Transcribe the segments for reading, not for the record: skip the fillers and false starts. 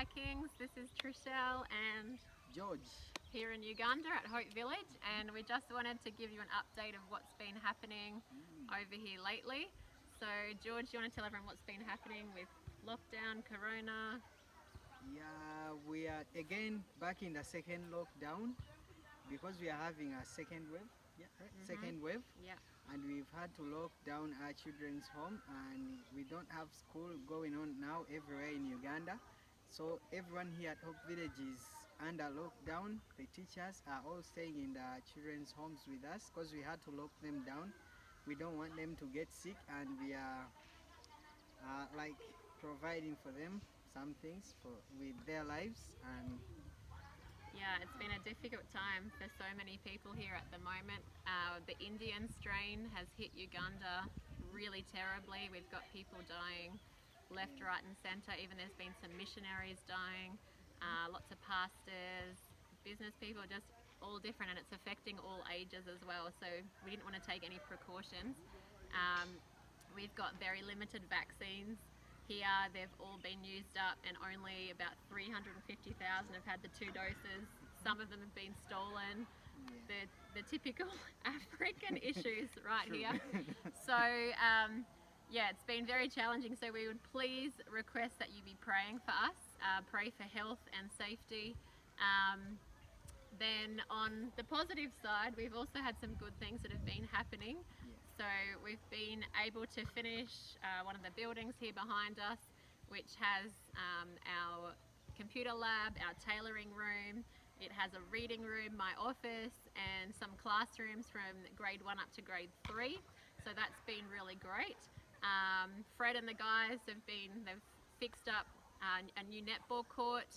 Hi Kings, this is Trishelle and George. here in Uganda at Hope Village, and we just wanted to give you an update of what's been happening over here lately. So George, do you want to tell everyone what's been happening with lockdown, corona? Yeah, we are again back in the second lockdown because we are having a second wave. Yeah, right. Second wave, Yeah. and we've had to lock down our children's home, and we don't have school going on now everywhere in Uganda. So everyone here at Hope Village is under lockdown. The teachers are all staying in the children's homes with us because we had to lock them down. We don't want them to get sick, and we are like providing for them some things for with their lives. And Yeah, it's been a difficult time for so many people here at the moment. The Indian strain has hit Uganda really terribly. We've got people dying left, right, and centre. Even there's been some missionaries dying, lots of pastors, business people, just all different, and it's affecting all ages as well. So we didn't want to take any precautions. Um, we've got very limited vaccines here. They've all been used up, and only about 350,000 have had the 2 doses. Some of them have been stolen. yeah, The typical African issues right true. here. So, yeah, it's been very challenging. So, we would please request that you be praying for us, pray for health and safety. Um, then on the positive side, we've also had some good things that have been happening. Yeah. So we've been able to finish one of the buildings here behind us, which has our computer lab, our tailoring room. It has a reading room, my office, and some classrooms from grade 1 up to grade 3. So that's been really great. Fred and the guys they've fixed up a new netball court,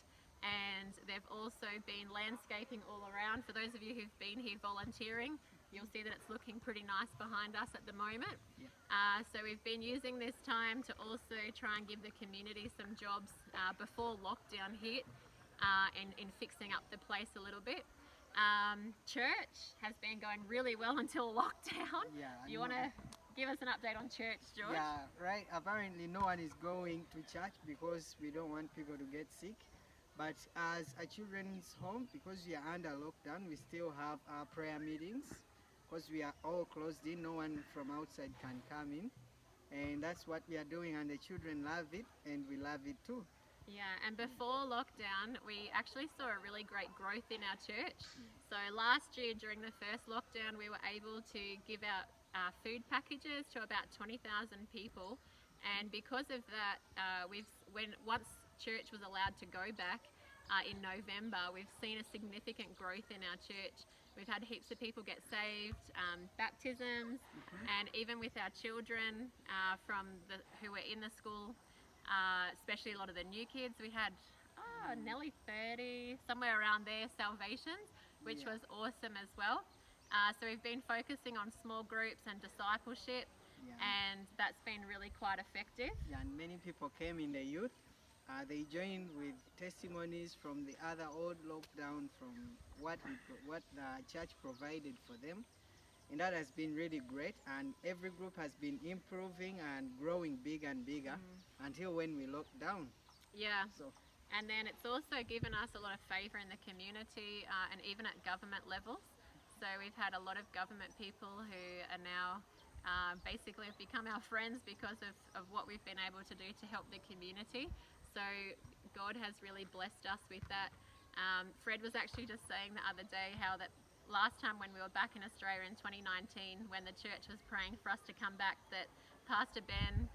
and they've also been landscaping all around. For those of you who've been here volunteering, you'll see that it's looking pretty nice behind us at the moment. Yeah. So we've been using this time to also try and give the community some jobs before lockdown hit, in fixing up the place a little bit. Church has been going really well until lockdown. Yeah, You want to give us an update on church, George? yeah, right. Apparently, no one is going to church because we don't want people to get sick. But as a children's home, because we are under lockdown, we still have our prayer meetings because we are all closed in. No one from outside can come in, and that's what we are doing. And the children love it, and we love it too. Yeah, and before lockdown, we actually saw a really great growth in our church. So last year, during the first lockdown, we were able to give out food packages to about 20,000 people, and because of that, once church was allowed to go back in November, we've seen a significant growth in our church. We've had heaps of people get saved, baptisms, and even with our children who were in the school. Especially a lot of the new kids. We had nearly 30, somewhere around there, salvations, which Yeah. was awesome as well. So we've been focusing on small groups and discipleship, Yeah. and that's been really quite effective. Yeah, and many people came in the youth. They joined with testimonies from the other old lockdown, from what the church provided for them, and that has been really great. And every group has been improving and growing bigger and bigger until when we locked down. Yeah. So And then it's also given us a lot of favour in the community, and even at government levels. So we've had a lot of government people who are now basically have become our friends because of what we've been able to do to help the community. So God has really blessed us with that. Fred was actually just saying the other day how that last time when we were back in Australia in 2019, when the church was praying for us to come back, that Pastor Ben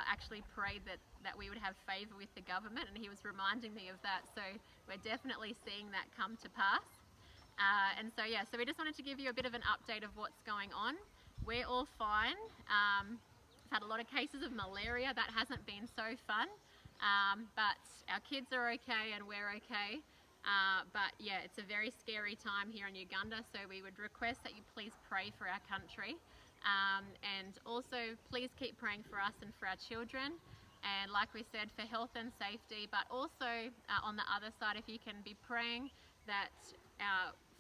actually prayed that we would have favour with the government, and he was reminding me of that. So we're definitely seeing that come to pass. So we just wanted to give you a bit of an update of what's going on. We're all fine. We've had a lot of cases of malaria. That hasn't been so fun. But our kids are okay and we're okay. But yeah, it's a very scary time here in Uganda, so we would request that you please pray for our country. And also please keep praying for us and for our children. And like we said, for health and safety, but also on the other side, if you can be praying that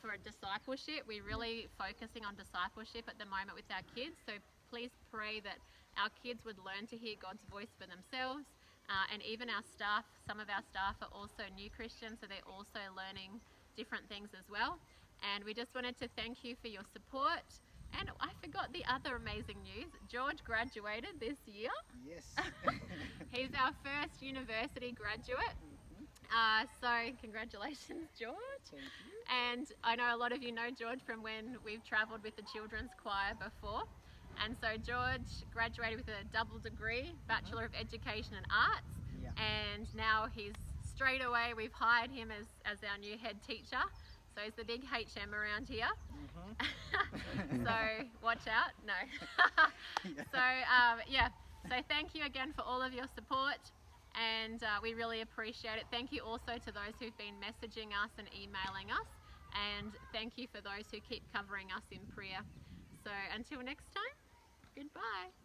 for discipleship, we're really focusing on discipleship at the moment with our kids. So please pray that our kids would learn to hear God's voice for themselves, and even our staff, some of our staff are also new Christians, so they're also learning different things as well. And we just wanted to thank you for your support. And I forgot the other amazing news. George graduated this year. Yes. He's our first university graduate. So congratulations, George. Thank you. And I know a lot of you know George from when we've travelled with the children's choir before. And so George graduated with a double degree, Bachelor of Education and Arts. Yeah. And now he's straight away, we've hired him as our new head teacher. So he's the big HM around here. So watch out. No. Yeah. So thank you again for all of your support. And we really appreciate it. Thank you also to those who've been messaging us and emailing us. And thank you for those who keep covering us in prayer. So until next time, goodbye.